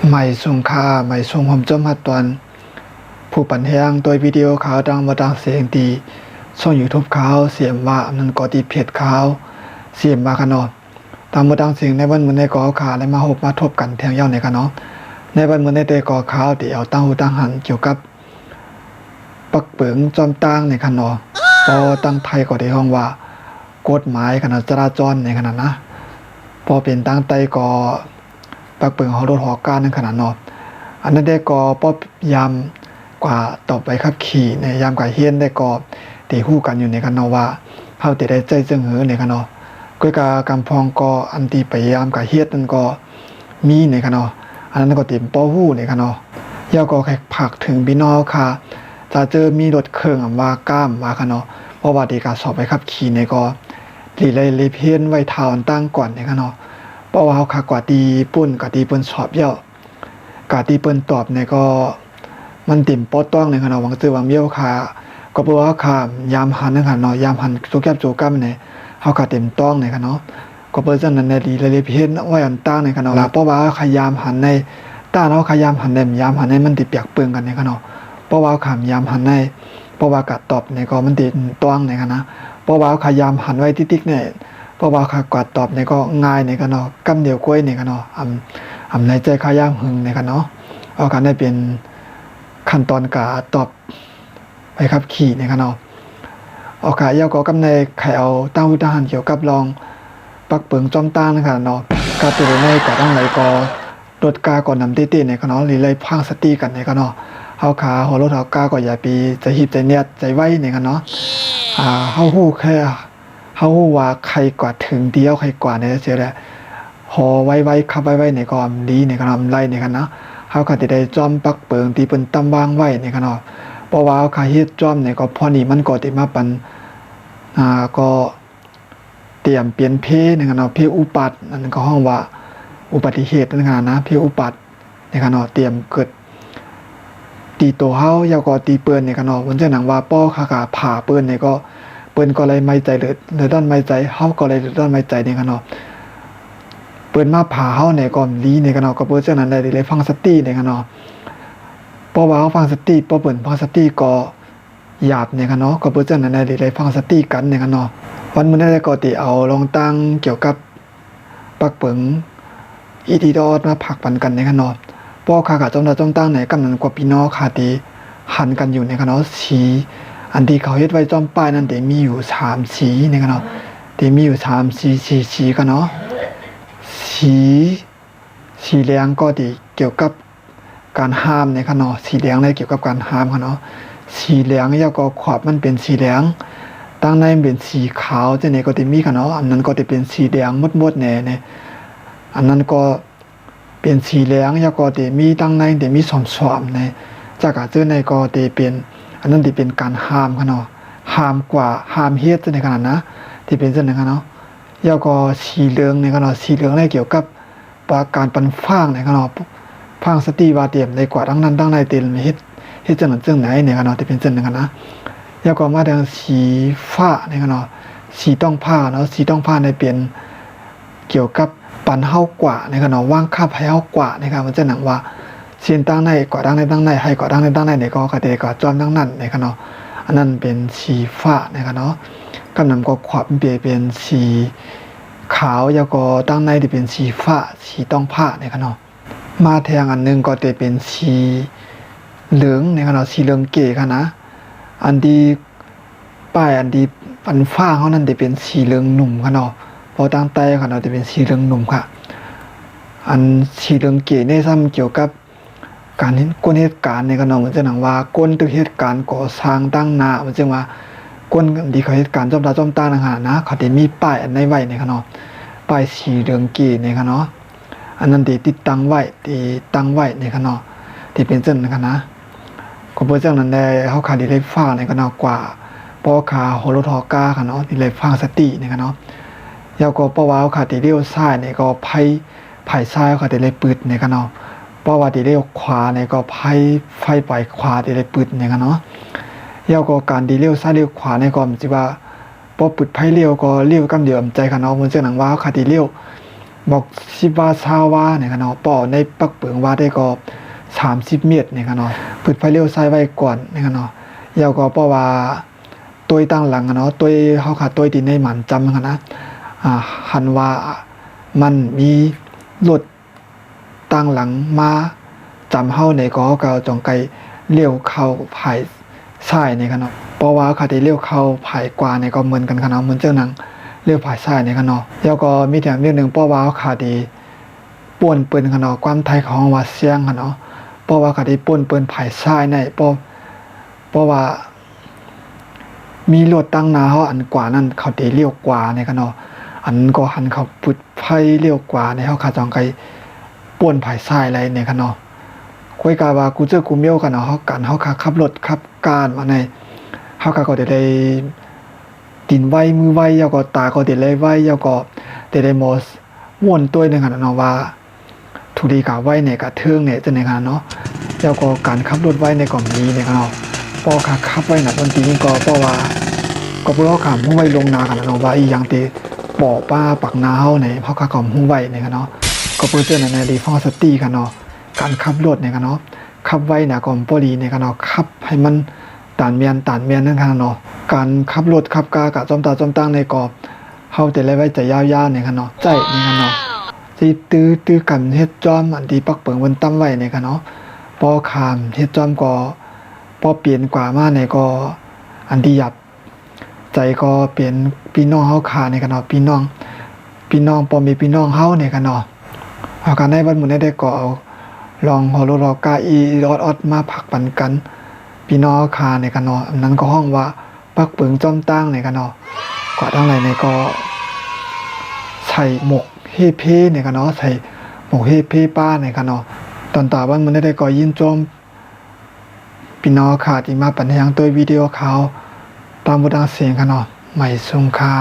ใหม่ส่งค่าใหม่ส่งผมจมหัดตอนผู้ปันแหงโดยวิดีโอข่าวดังมาดังเสียงดีช่องยูทูบข่าวเสียมว่านั่นก็ตีเพจข่าวเสียมมากันเนาะตามมาดังเสียงในวันมื้อในก่อข่าวและมาหบมาทบกันแทงยาวในกันเนาะในวันมื้อในเตก่อข่าวที่เอาตั้งหูตั้งหันเกี่ยวกับปักเปิงจอมตั้งในกันเนาะพอตั้งไทยก็ได้ห้องว่ากฎหมายขนาดจราจรในขนาดนะพอเป็นตั้งไตก็ปักเปิงของรถหอการในขนาดเนาะอันนั้นได้ก็ป้อยามกว่าต่อไปขับขี่ในยามกว่าเฮียนได้ก็ตีคู่กันอยู่ในกันเนาะว่าเฮาติได้ใจจึงหือในกันเนาะก้อยกากำพองก็อันที่ไปยามกว่าเฮียนนั่นก็มีในกันเนาะอันนั้นก็ติมป้อฮู้ในกันเนาะยาวก็แขกผักถึงพี่น้องค่ะจะเจอมีรถเครื่องว่าก้ามว่ากันเนาะเพราะว่าดีการสอบไปขับขี่ในก็ลีเลยเพี้ยนไว้ทาวน์ตั้งก่อนในกันเนาะเพราะว่าเฮาค่ะกว่าตีปุ่นกว่าตีปุ่นสอบเยอะกว่าตีปุ่นตอบในก็มันติ่มป้อต้องในขณะวังซื้อวังเบี้ยวค่ะก็เพราะว่าค่ะยามหันนะคะเนาะยามหันทุกแก้วโจกัมเนี่ยเฮาค่ะเต็มต้องในค่ะเนาะก็เพราะฉะนั้นในดีเลยเพี้ยนไว้อันตั้งในค่ะเนาะเพราะว่าขยามหันในต้านเฮาขยามหันในยามหันในมันติเปียกเปื้อนกันในค่ะเนาะเพราะว่าขยามหันในเพราะว่ากัดตอบในก็มันติต้องในค่ะนะเพราะว่าขยามหันไว้ติ๊กๆเนี่ยเพราะว่ากัดตอบในก็ง่ายในค่ะเนาะกำเดียวกล้วยในค่ะเนาะอำในใจขยามหึงในค่ะเนาะเอากันได้เป็นขั้นตอนการตอบไปขับขี่ในขณะเอาขายาวก็กำในไข่เอาตั้งวิธานเกี่ยวกับลองปักเปิงจอมตั้งนะคะเนาะการตัวในก่อตั้งไหลก็รถกาก่อนนำตีในขณะหรือเลยพังสตีกันในขณะเอาขาหัวรถเอากาก็อย่าปีใจหิบใจเนียดใจไว้ในขณะเฮาฮู้แค่เฮาฮู้ว่าใครกว่าถึงเดียวใครกว่าในเสียแหละหอไว้ขับไว้ในก็ดีในขณะไล่ในขณะเฮาก็สิได้จอมปักเปิงที่เพิ่นตำวางไว้ในกันเนาะเพราะว่าเฮาเฮ็ดจอมเนี่ยก็พอนี่มันก็สิมาปันก็เตรียมเปลี่ยนเพในกันเนาะเพอุปัตนั่นก็ห้องว่าอุบัติเหตุนั่นนะเพอุปัตในกันเนาะเตรียมเกิดตีโตเฮายาวก็ตีเปิ้นในกันเนาะมันจะหนังว่าป้อคากาผ่าเปิ้นเนี่ยก็เปิ้นก็เลยไม่ใจเลยด้านไม่ใจเฮาก็เลยด้านไม่ใจในกันเนาะเปิ้นมาผ่าเฮาในก่อนลีในกันเนาะก็เปิ้นจังนั้นได้เลยฟังสติในกันเนาะเพราะว่าเฮาฟังสติเพราะเปิ้นฟังสติก็หยาบในกันเนาะก็เปิ้นจังนั้นได้เลยฟังสติกันในกันเนาะวันมื้อนั้นก็ติเอาลองตั้งเกี่ยวกับปักเปิงอีดีดอดมาผักปันกันในกันเนาะเพราะข้าก็จอมตั้งไหนกำนันกว่าพี่น้องค่ะติหันกันอยู่ในกันเนาะสีอันที่เขาเฮ็ดไว้จอมป้ายนั้นได้มีอยู่3สีในกันเนาะที่มีอยู่3สีกันเนาะสีเหลืองก็ดีเกี่ยวกับการห้ามในขณะสีเหลืองในเกี่ยวกับการห้ามค่ะเนาะสีเหลืองยาวก็ขอบมันเป็นสีเหลืองตั้งในเป็นสีขาวจังได๋ก็สิมีค่ะเนาะอันนั้นก็สิเป็นสีแดงมดๆแน่เนี่ยอันนั้นก็เป็นสีเหลืองยาวก็สิมีตั้งในสิมีส้มๆในจากอาจจะในก็สิเป็นอันนั้นสิเป็นการห้ามค่ะเนาะห้ามกว่าห้ามเฮ็ดจังได๋ขนาดนะที่เป็นจังได๋ค่ะเนาะยาวก็สีเหลืองในขณะสีเหลืองในเกี่ยวกับการปันฟ้างในขณะฟางสติว่าเตรียมในกว่าทั้งนั้นทั้งในเต็มเฮ็ดจังนั้นจังไหนในขณะที่เป็นจังนั้นนะยาวก็มาทางสีฟ้าในขณะสีต้องผ้าเนาะสีต้องผ้าในเป็นเกี่ยวกับปันเฮากว่าในขณะว่างค่าให้เฮากว่านะครับมันจะหนังว่าเสียนตั้งในกว่าตั้งในตั้งในให้กว่าตั้งในตั้งในเนี่ยก็กระเดกว่าจอมทั้งนั้นในขณะอันนั้นเป็นสีฟ้าในขณะกำนำก็ขวบเปลี่ยนเป็นสีขาวยาวก็ตั้งในที่เป็นสีฟ้าสีต้องผ้าในขณะมาแทงอันนึงก็จะเป็นสีเหลืองในขณะสีเหลืองเก๋ค่ะนะอันที่ป้ายอันที่ปันฟ้าเขานั้นจะเป็นสีเหลืองหนุ่มค่ะเนาะพอตั้งใต้ค่ะเนาะจะเป็นสีเหลืองหนุ่มค่ะอันสีเหลืองเก๋ในซ้ำเกี่ยวกับการก้นเหตุการณ์ในขณะมันจะหนังว่าก้นตึกเหตุการณ์ก่อสร้างตั้งหน้ามันจะว่าก้นดีเขาเหตุการณ์จอมตานะเขาจะมีป้ายอันในไว้ในขณะป้ายสีเหลืองเก๋ในขณะอันนั้นที่ติดตั้งไว้ในขณะที่เป็นเส้นนะคะนะก็เพื่อจังนั้นได้เฮาขาดีเลยฟ้าในขณะกว่าปอขาโหรถฮอกาค่ะเนาะที่เลยฟ้าสติในขณะยาวก็ปอว่าเฮาขาดีเลี้ยวซ้ายในก็ไผซ้ายเขาดีเลยปืดในขณะปอว่าดีเลี้ยวขวาในก็ไฟไปขวาดีเลยปืดในขณะยาวก็การดีเลี้ยวซ้ายเลี้ยวขวาในก็มันสิว่าปอปืดไผเลี้ยวก็เลี้ยวกำเดียวใจค่ะเนาะมันจังนั้นว่าเฮาขาดีเลี้ยว บอก10 ว่า20 ว่าเนี่ยกันเนาะป่อในปักเปิงว่าได้ก็30 เมตรเนี่ยกันเนาะพืชไฟเลี้ยวซ้ายไว้ก่อนเนี่ยกันเนาะยาวก็เพราะว่าตัวตั้งหลังกันเนาะตัวเฮาขาตัวดินในหมันจำกันนะหันว่ามันมีรถตั้งหลังมาจำเฮาในก็เก่าจองไกเลี้ยวเข้าภายซ้ายเนี่ยกันเนาะเพราะว่าเขาได้เลี้ยวเข้าภายกว่าเนี่ยก็เหมือนกันกันเนาะเหมือนเจ้าหนังเลี้ยวภายซ้ายเนี่ยกันเนาะแล้วก็มีแถมเรื่องนึงเพราะว่าเขาได้ป่วนปืนกันเนาะความไทยของว่าเสียงกันเนาะเพราะว่าเขาได้ป่วนปืนภายซ้ายในเพราะว่ามีรถตั้งหน้าเฮาอันกว่านั้นเขาได้เลี้ยวกว่าเนี่ยกันเนาะอันก็หันเขาปุดไฟเลี้ยวกว่าในเฮาขาจองไกป่วนภายซ้ายอะไรเนี่ยกันเนาะคุยกาว่ากูเจอกูเมียวกันเนาะเฮากันเฮาขับรถขับการมาในเฮาก็ได้ดินไว้มือไว้แล้วก็ตาก็ได้เลยไว้แล้วก็ได้มอสม่วนตัวนึงกันเนาะว่าทุดีกะไว้เนี่ยกะเทิงเนี่ยจังได๋กันเนาะแล้วก็การขับรถไว้ในก็มีเนี่ยกันเนาะพอขับไว้น่ะบางทีก็เพราะว่าก็เพราะว่าผู้ไว้ลงนากันเนาะว่าอีหยังที่ป่อป้าปักนาเฮาเนี่ยเฮาก็ผู้ไว้เนี่ยกันเนาะก็เพิ่นเจอในดีฟอร์สตีกันเนาะการขับรถเนี่ยกันเนาะขับไว้น่ะก็บ่ดีเนี่ยกันเนาะขับให้มันตานเมียนนั่นกันเนาะการขับรถขับกากะจอมตาจอมตั้งในกอบเฮาแต่ไว้ใจยาวๆเนี่ยกันเนาะใจเนี่ยกันเนาะสิตื้อกันเฮ็ดจอมอันที่ปักเปิงบนตั้มไว้เนี่ยกันเนาะพอขามเฮ็ดจอมก็พอเปลี่ยนกว่ามาเนี่ยก็อันที่หยับใจก็เปลี่ยนพี่น้องเฮาขาเนี่ยกันเนาะพี่น้องพอมีพี่น้องเฮาเนี่ยกันเนาะเอาการได้บัดหมู่ได้ก็เอาลองฮอโลรอกาอีออดมาผักปันกันพี่น้องคาในกันเนาะอันนั้นก็ห้องว่าปักเปิงจอมตั้งในกันเนาะก็ทั้งหลายในก็ใส่หมกเฮเพในกันเนาะใส่หมกเฮเพป้าในกันเนาะตอนตาบ้านมันได้ก็ยินจอมพี่น้องคาที่มาปันยังตัววิดีโอเขาตามบทเสียงกันเนาะไม่สงค่า